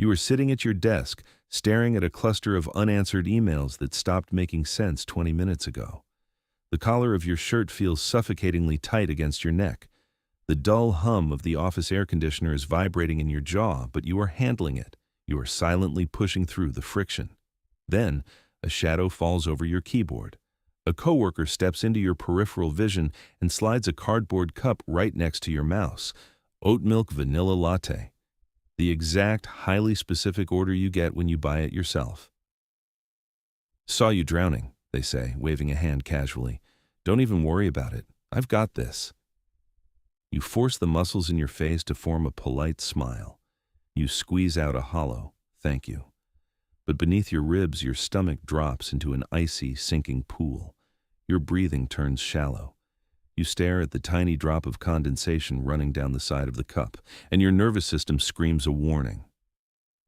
You are sitting at your desk, staring at a cluster of unanswered emails that stopped making sense 20 minutes ago. The collar of your shirt feels suffocatingly tight against your neck. The dull hum of the office air conditioner is vibrating in your jaw, but you are handling it. You are silently pushing through the friction. Then, a shadow falls over your keyboard. A coworker steps into your peripheral vision and slides a cardboard cup right next to your mouse. Oat milk vanilla latte. The exact, highly specific order you get when you buy it yourself. Saw you drowning, they say, waving a hand casually. Don't even worry about it. I've got this. You force the muscles in your face to form a polite smile. You squeeze out a hollow, thank you. But beneath your ribs, your stomach drops into an icy, sinking pool. Your breathing turns shallow. You stare at the tiny drop of condensation running down the side of the cup, and your nervous system screams a warning.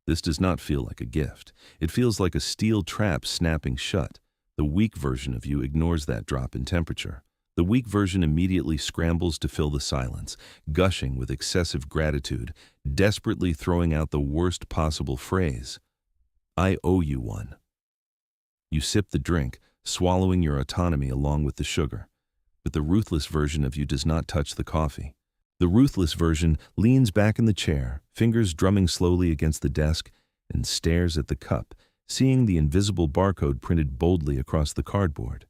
This does not feel like a gift. It feels like a steel trap snapping shut. The weak version of you ignores that drop in temperature. The weak version immediately scrambles to fill the silence, gushing with excessive gratitude, desperately throwing out the worst possible phrase. I owe you one. You sip the drink, swallowing your autonomy along with the sugar. But the ruthless version of you does not touch the coffee. The ruthless version leans back in the chair, fingers drumming slowly against the desk, and stares at the cup, seeing the invisible barcode printed boldly across the cardboard.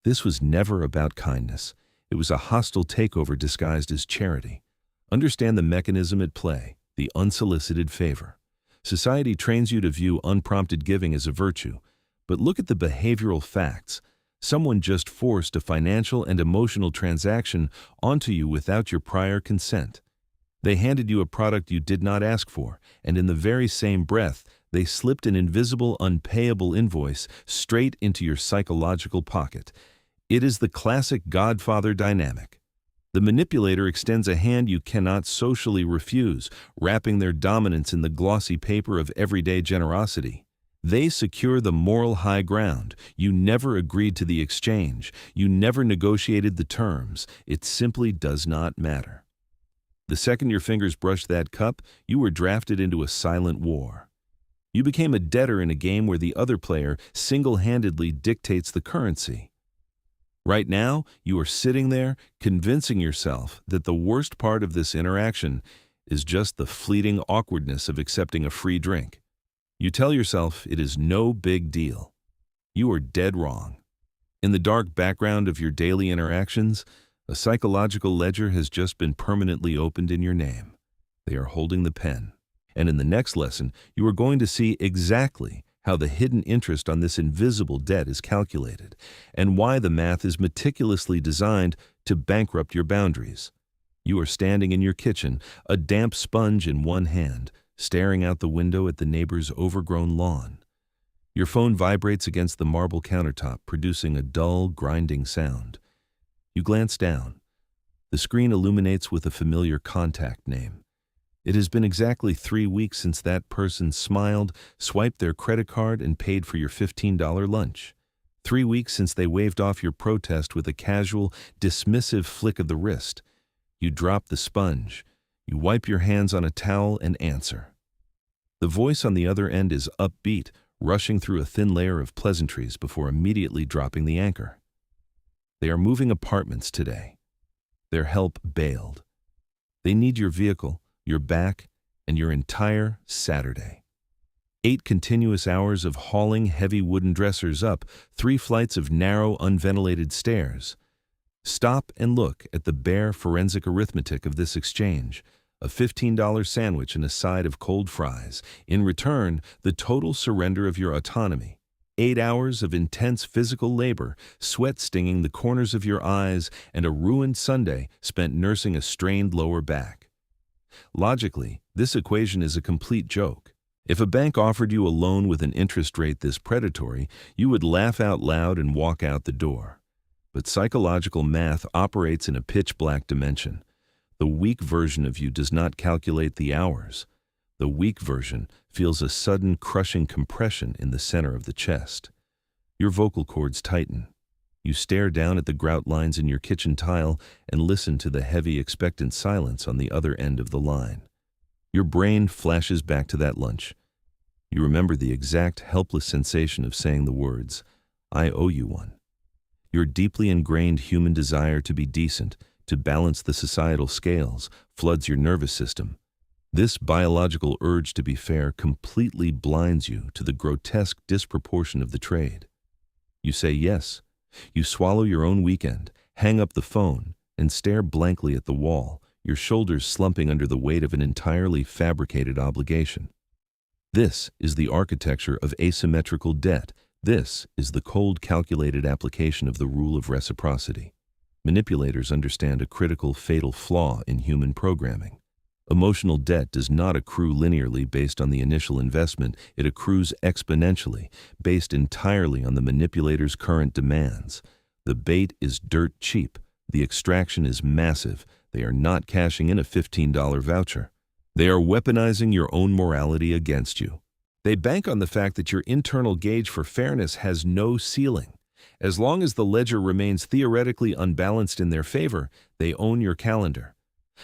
This was never about kindness. It was a hostile takeover disguised as charity. Understand the mechanism at play, the unsolicited favor. Society trains you to view unprompted giving as a virtue, but look at the behavioral facts. Someone just forced a financial and emotional transaction onto you without your prior consent. They handed you a product you did not ask for, and in the very same breath, they slipped an invisible, unpayable invoice straight into your psychological pocket. It is the classic Godfather dynamic. The manipulator extends a hand you cannot socially refuse, wrapping their dominance in the glossy paper of everyday generosity. They secure the moral high ground. You never agreed to the exchange. You never negotiated the terms. It simply does not matter. The second your fingers brushed that cup, you were drafted into a silent war. You became a debtor in a game where the other player single-handedly dictates the currency. Right now, you are sitting there, convincing yourself that the worst part of this interaction is just the fleeting awkwardness of accepting a free drink. You tell yourself it is no big deal. You are dead wrong. In the dark background of your daily interactions, a psychological ledger has just been permanently opened in your name. They are holding the pen. And in the next lesson, you are going to see exactly how the hidden interest on this invisible debt is calculated, and why the math is meticulously designed to bankrupt your boundaries. You are standing in your kitchen, a damp sponge in one hand, staring out the window at the neighbor's overgrown lawn. Your phone vibrates against the marble countertop, producing a dull, grinding sound. You glance down. The screen illuminates with a familiar contact name. It has been exactly 3 weeks since that person smiled, swiped their credit card, and paid for your $15 lunch. 3 weeks since they waved off your protest with a casual, dismissive flick of the wrist. You drop the sponge. You wipe your hands on a towel and answer. The voice on the other end is upbeat, rushing through a thin layer of pleasantries before immediately dropping the anchor. They are moving apartments today. Their help bailed. They need your vehicle, your back, and your entire Saturday. 8 continuous hours of hauling heavy wooden dressers up 3 flights of narrow, unventilated stairs. Stop and look at the bare forensic arithmetic of this exchange. A $15 sandwich and a side of cold fries. In return, the total surrender of your autonomy. 8 hours of intense physical labor, sweat stinging the corners of your eyes, and a ruined Sunday spent nursing a strained lower back. Logically, this equation is a complete joke. If a bank offered you a loan with an interest rate this predatory, you would laugh out loud and walk out the door. But psychological math operates in a pitch-black dimension. The weak version of you does not calculate the hours. The weak version feels a sudden crushing compression in the center of the chest. Your vocal cords tighten. You stare down at the grout lines in your kitchen tile and listen to the heavy, expectant silence on the other end of the line. Your brain flashes back to that lunch. You remember the exact helpless sensation of saying the words, "I owe you one." Your deeply ingrained human desire to be decent, to balance the societal scales, floods your nervous system. This biological urge to be fair completely blinds you to the grotesque disproportion of the trade. You say yes. You swallow your own weekend, hang up the phone, and stare blankly at the wall, your shoulders slumping under the weight of an entirely fabricated obligation. This is the architecture of asymmetrical debt. This is the cold, calculated application of the rule of reciprocity. Manipulators understand a critical, fatal flaw in human programming. Emotional debt does not accrue linearly based on the initial investment. It accrues exponentially, based entirely on the manipulator's current demands. The bait is dirt cheap. The extraction is massive. They are not cashing in a $15 voucher. They are weaponizing your own morality against you. They bank on the fact that your internal gauge for fairness has no ceiling. As long as the ledger remains theoretically unbalanced in their favor, they own your calendar.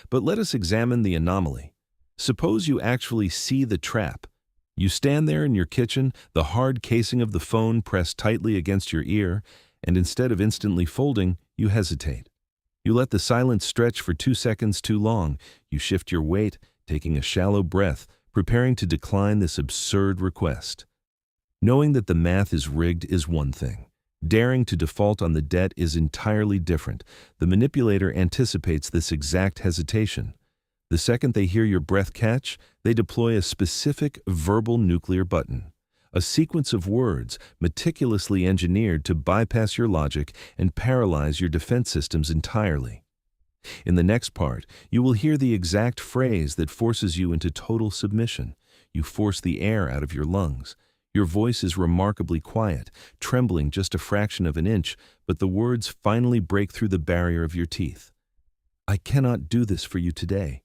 But let us examine the anomaly. Suppose you actually see the trap. You stand there in your kitchen, the hard casing of the phone pressed tightly against your ear, and instead of instantly folding, you hesitate. You let the silence stretch for 2 seconds too long. You shift your weight, taking a shallow breath, preparing to decline this absurd request. Knowing that the math is rigged is one thing. Daring to default on the debt is entirely different. The manipulator anticipates this exact hesitation. The second they hear your breath catch, they deploy a specific verbal nuclear button. A sequence of words meticulously engineered to bypass your logic and paralyze your defense systems entirely. In the next part, you will hear the exact phrase that forces you into total submission. You force the air out of your lungs. Your voice is remarkably quiet, trembling just a fraction of an inch, but the words finally break through the barrier of your teeth. "I cannot do this for you today.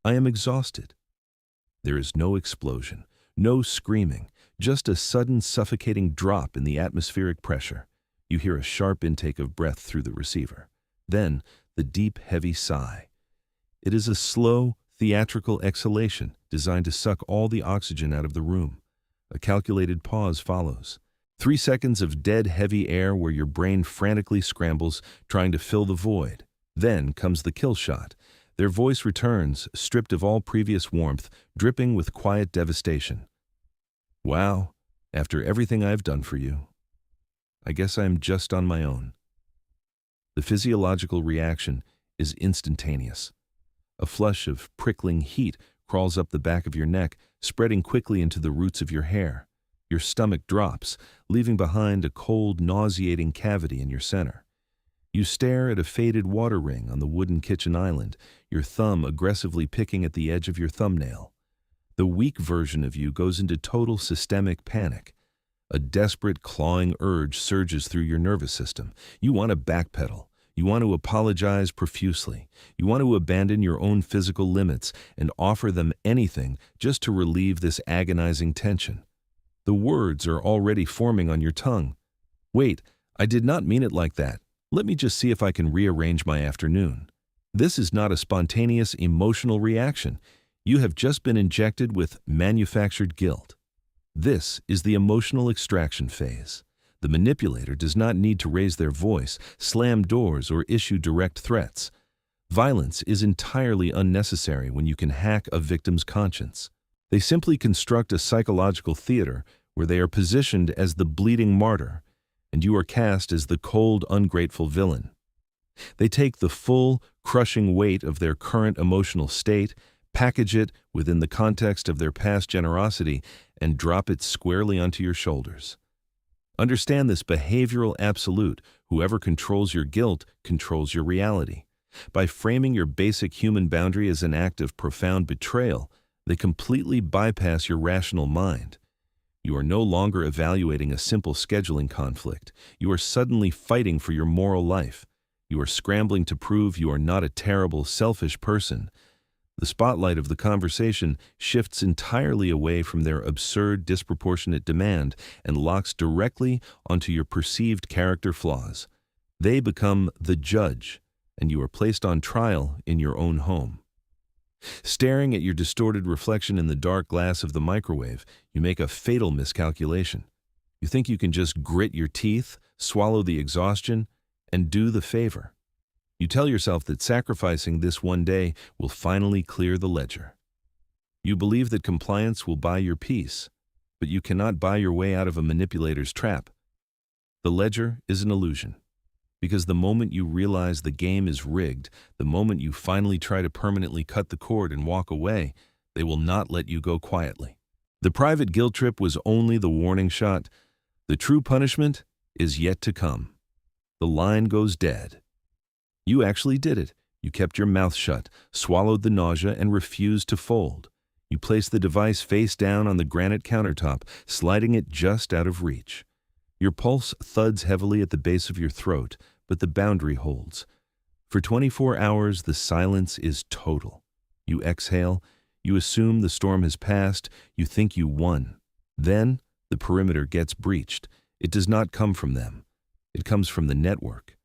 I am exhausted." There is no explosion, no screaming, just a sudden suffocating drop in the atmospheric pressure. You hear a sharp intake of breath through the receiver. Then, the deep, heavy sigh. It is a slow, theatrical exhalation designed to suck all the oxygen out of the room. A calculated pause follows. 3 seconds of dead, heavy air where your brain frantically scrambles, trying to fill the void. Then comes the kill shot. Their voice returns, stripped of all previous warmth, dripping with quiet devastation. "Wow, after everything I've done for you, I guess I'm just on my own." The physiological reaction is instantaneous. A flush of prickling heat crawls up the back of your neck, spreading quickly into the roots of your hair. Your stomach drops, leaving behind a cold, nauseating cavity in your center. You stare at a faded water ring on the wooden kitchen island, your thumb aggressively picking at the edge of your thumbnail. The weak version of you goes into total systemic panic. A desperate, clawing urge surges through your nervous system. You want to backpedal. You want to apologize profusely. You want to abandon your own physical limits and offer them anything just to relieve this agonizing tension. The words are already forming on your tongue. "Wait, I did not mean it like that. Let me just see if I can rearrange my afternoon." This is not a spontaneous emotional reaction. You have just been injected with manufactured guilt. This is the emotional extraction phase. The manipulator does not need to raise their voice, slam doors, or issue direct threats. Violence is entirely unnecessary when you can hack a victim's conscience. They simply construct a psychological theater where they are positioned as the bleeding martyr, and you are cast as the cold, ungrateful villain. They take the full, crushing weight of their current emotional state, package it within the context of their past generosity, and drop it squarely onto your shoulders. Understand this behavioral absolute: whoever controls your guilt controls your reality. By framing your basic human boundary as an act of profound betrayal, they completely bypass your rational mind. You are no longer evaluating a simple scheduling conflict. You are suddenly fighting for your moral life. You are scrambling to prove you are not a terrible, selfish person. The spotlight of the conversation shifts entirely away from their absurd, disproportionate demand and locks directly onto your perceived character flaws. They become the judge, and you are placed on trial in your own home. Staring at your distorted reflection in the dark glass of the microwave, you make a fatal miscalculation. You think you can just grit your teeth, swallow the exhaustion, and do the favor. You tell yourself that sacrificing this one day will finally clear the ledger. You believe that compliance will buy your peace, but you cannot buy your way out of a manipulator's trap. The ledger is an illusion, because the moment you realize the game is rigged, the moment you finally try to permanently cut the cord and walk away, they will not let you go quietly. The private guilt trip was only the warning shot. The true punishment is yet to come. The line goes dead. You actually did it. You kept your mouth shut, swallowed the nausea, and refused to fold. You placed the device face down on the granite countertop, sliding it just out of reach. Your pulse thuds heavily at the base of your throat, but the boundary holds. For 24 hours, the silence is total. You exhale, you assume the storm has passed, you think you won. Then, the perimeter gets breached. It does not come from them. It comes from the network.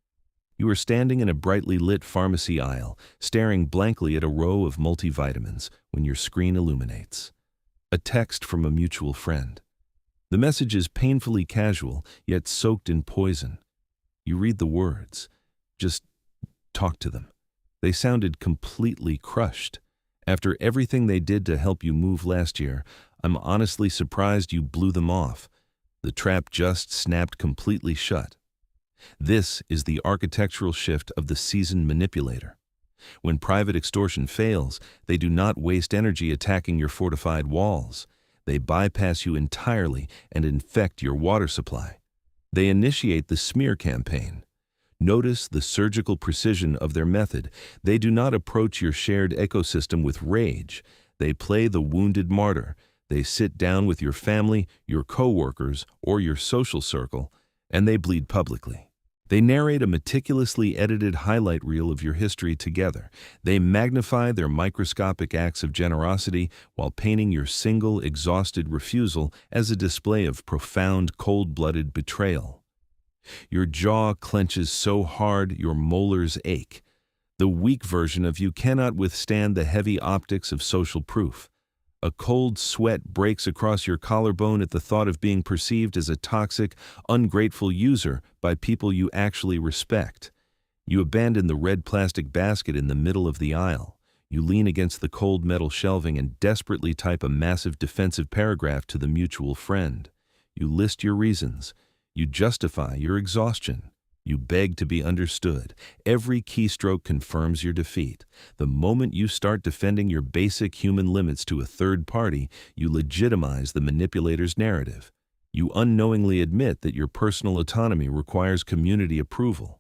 You are standing in a brightly lit pharmacy aisle, staring blankly at a row of multivitamins when your screen illuminates. A text from a mutual friend. The message is painfully casual, yet soaked in poison. You read the words. Just talk to them. They sounded completely crushed. After everything they did to help you move last year, I'm honestly surprised you blew them off. The trap just snapped completely shut. This is the architectural shift of the seasoned manipulator. When private extortion fails, they do not waste energy attacking your fortified walls. They bypass you entirely and infect your water supply. They initiate the smear campaign. Notice the surgical precision of their method. They do not approach your shared ecosystem with rage. They play the wounded martyr. They sit down with your family, your coworkers, or your social circle, and they bleed publicly. They narrate a meticulously edited highlight reel of your history together. They magnify their microscopic acts of generosity while painting your single, exhausted refusal as a display of profound, cold-blooded betrayal. Your jaw clenches so hard your molars ache. The weak version of you cannot withstand the heavy optics of social proof. A cold sweat breaks across your collarbone at the thought of being perceived as a toxic, ungrateful user by people you actually respect. You abandon the red plastic basket in the middle of the aisle. You lean against the cold metal shelving and desperately type a massive defensive paragraph to the mutual friend. You list your reasons. You justify your exhaustion. You beg to be understood. Every keystroke confirms your defeat. The moment you start defending your basic human limits to a third party, you legitimize the manipulator's narrative. You unknowingly admit that your personal autonomy requires community approval.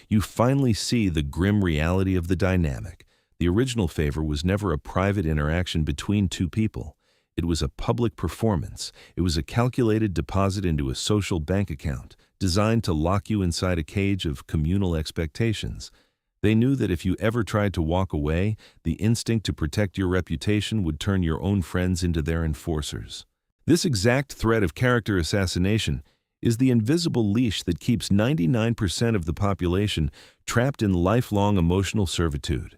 You finally see the grim reality of the dynamic. The original favor was never a private interaction between two people. It was a public performance. It was a calculated deposit into a social bank account, designed to lock you inside a cage of communal expectations. They knew that if you ever tried to walk away, the instinct to protect your reputation would turn your own friends into their enforcers. This exact threat of character assassination is the invisible leash that keeps 99% of the population trapped in lifelong emotional servitude.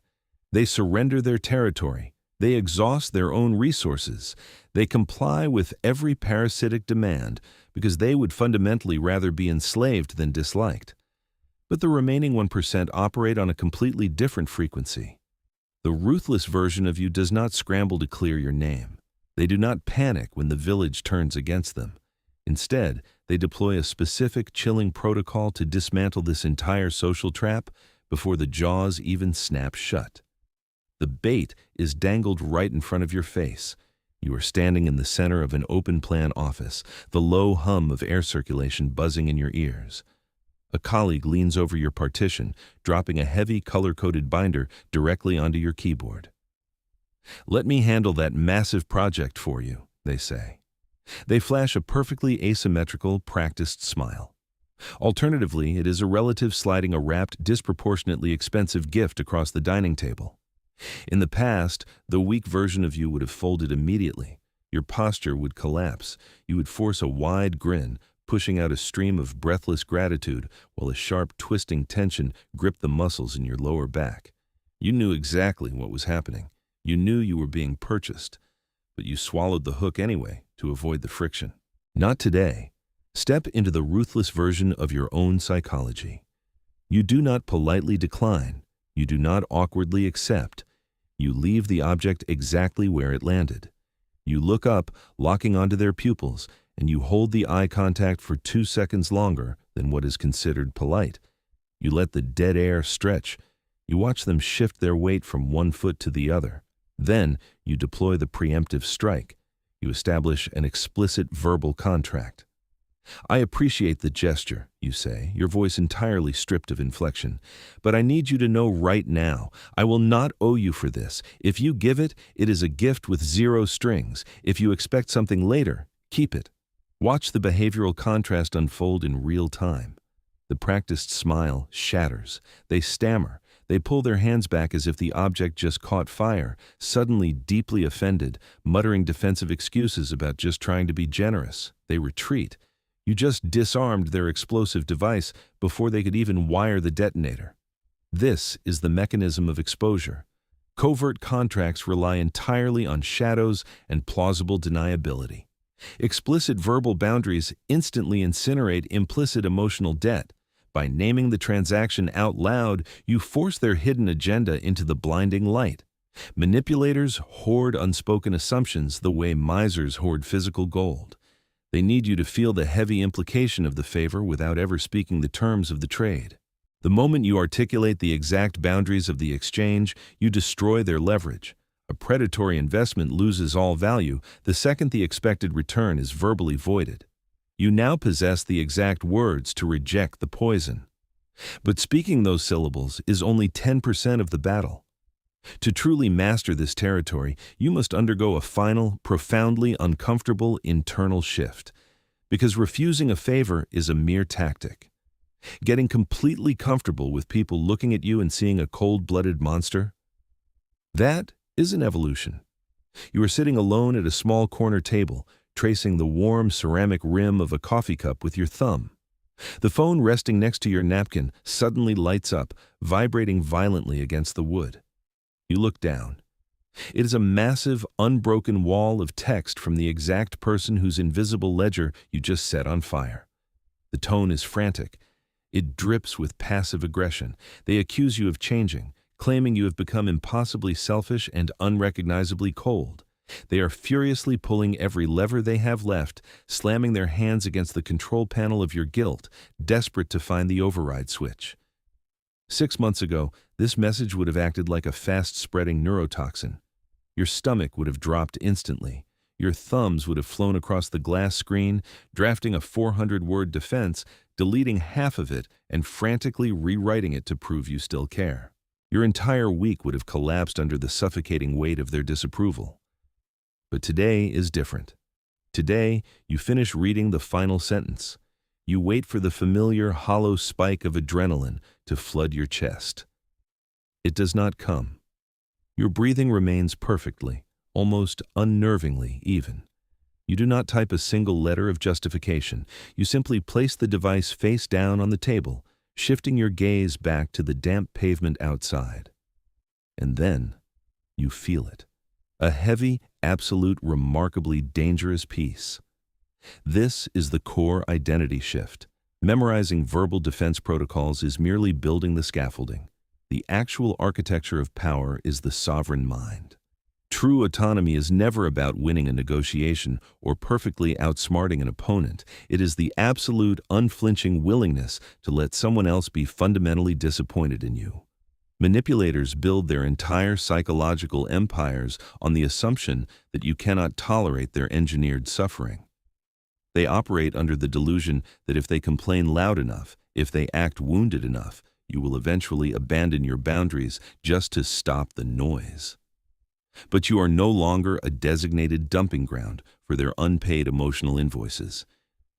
They surrender their territory. They exhaust their own resources. They comply with every parasitic demand because they would fundamentally rather be enslaved than disliked. But the remaining 1% operate on a completely different frequency. The ruthless version of you does not scramble to clear your name. They do not panic when the village turns against them. Instead, they deploy a specific chilling protocol to dismantle this entire social trap before the jaws even snap shut. The bait is dangled right in front of your face. You are standing in the center of an open-plan office, the low hum of air circulation buzzing in your ears. A colleague leans over your partition, dropping a heavy color-coded binder directly onto your keyboard. "Let me handle that massive project for you," they say. They flash a perfectly asymmetrical, practiced smile. Alternatively, it is a relative sliding a wrapped, disproportionately expensive gift across the dining table. In the past, the weak version of you would have folded immediately. Your posture would collapse. You would force a wide grin, pushing out a stream of breathless gratitude while a sharp, twisting tension gripped the muscles in your lower back. You knew exactly what was happening. You knew you were being purchased, but you swallowed the hook anyway to avoid the friction. Not today. Step into the ruthless version of your own psychology. You do not politely decline. You do not awkwardly accept. You leave the object exactly where it landed. You look up, locking onto their pupils, and you hold the eye contact for 2 seconds longer than what is considered polite. You let the dead air stretch. You watch them shift their weight from one foot to the other. Then you deploy the preemptive strike. You establish an explicit verbal contract. I appreciate the gesture, you say, your voice entirely stripped of inflection. But I need you to know right now, I will not owe you for this. If you give it, it is a gift with 0 strings. If you expect something later, keep it. Watch the behavioral contrast unfold in real time. The practiced smile shatters. They stammer. They pull their hands back as if the object just caught fire, suddenly deeply offended, muttering defensive excuses about just trying to be generous. They retreat. You just disarmed their explosive device before they could even wire the detonator. This is the mechanism of exposure. Covert contracts rely entirely on shadows and plausible deniability. Explicit verbal boundaries instantly incinerate implicit emotional debt. By naming the transaction out loud, you force their hidden agenda into the blinding light. Manipulators hoard unspoken assumptions the way misers hoard physical gold. They need you to feel the heavy implication of the favor without ever speaking the terms of the trade. The moment you articulate the exact boundaries of the exchange, you destroy their leverage. A predatory investment loses all value the second the expected return is verbally voided. You now possess the exact words to reject the poison. But speaking those syllables is only 10% of the battle. To truly master this territory, you must undergo a final, profoundly uncomfortable internal shift. Because refusing a favor is a mere tactic. Getting completely comfortable with people looking at you and seeing a cold-blooded monster? That is an evolution. You are sitting alone at a small corner table, tracing the warm ceramic rim of a coffee cup with your thumb. The phone resting next to your napkin suddenly lights up, vibrating violently against the wood. You look down. It is a massive, unbroken wall of text from the exact person whose invisible ledger you just set on fire. The tone is frantic. It drips with passive aggression. They accuse you of changing, claiming you have become impossibly selfish and unrecognizably cold. They are furiously pulling every lever they have left, slamming their hands against the control panel of your guilt, desperate to find the override switch. 6 months ago, this message would have acted like a fast-spreading neurotoxin. Your stomach would have dropped instantly. Your thumbs would have flown across the glass screen, drafting a 400-word defense, deleting half of it, and frantically rewriting it to prove you still care. Your entire week would have collapsed under the suffocating weight of their disapproval. But today is different. Today, you finish reading the final sentence. You wait for the familiar hollow spike of adrenaline to flood your chest. It does not come. Your breathing remains perfectly, almost unnervingly even. You do not type a single letter of justification. You simply place the device face down on the table, shifting your gaze back to the damp pavement outside. And then you feel it. A heavy, absolute, remarkably dangerous peace. This is the core identity shift. Memorizing verbal defense protocols is merely building the scaffolding. The actual architecture of power is the sovereign mind. True autonomy is never about winning a negotiation or perfectly outsmarting an opponent. It is the absolute, unflinching willingness to let someone else be fundamentally disappointed in you. Manipulators build their entire psychological empires on the assumption that you cannot tolerate their engineered suffering. They operate under the delusion that if they complain loud enough, if they act wounded enough, you will eventually abandon your boundaries just to stop the noise. But you are no longer a designated dumping ground for their unpaid emotional invoices.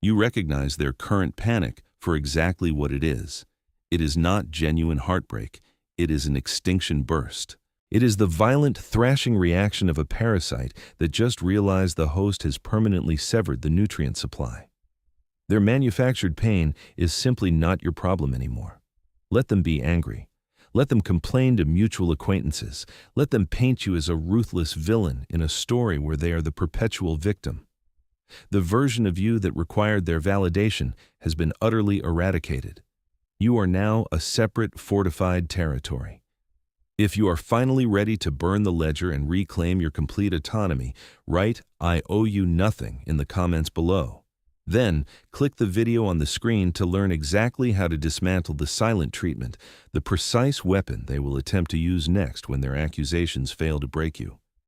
You recognize their current panic for exactly what it is. It is not genuine heartbreak. It is an extinction burst. It is the violent, thrashing reaction of a parasite that just realized the host has permanently severed the nutrient supply. Their manufactured pain is simply not your problem anymore. Let them be angry. Let them complain to mutual acquaintances. Let them paint you as a ruthless villain in a story where they are the perpetual victim. The version of you that required their validation has been utterly eradicated. You are now a separate, fortified territory. If you are finally ready to burn the ledger and reclaim your complete autonomy, write "I owe you nothing" in the comments below. Then, click the video on the screen to learn exactly how to dismantle the silent treatment, the precise weapon they will attempt to use next when their accusations fail to break you.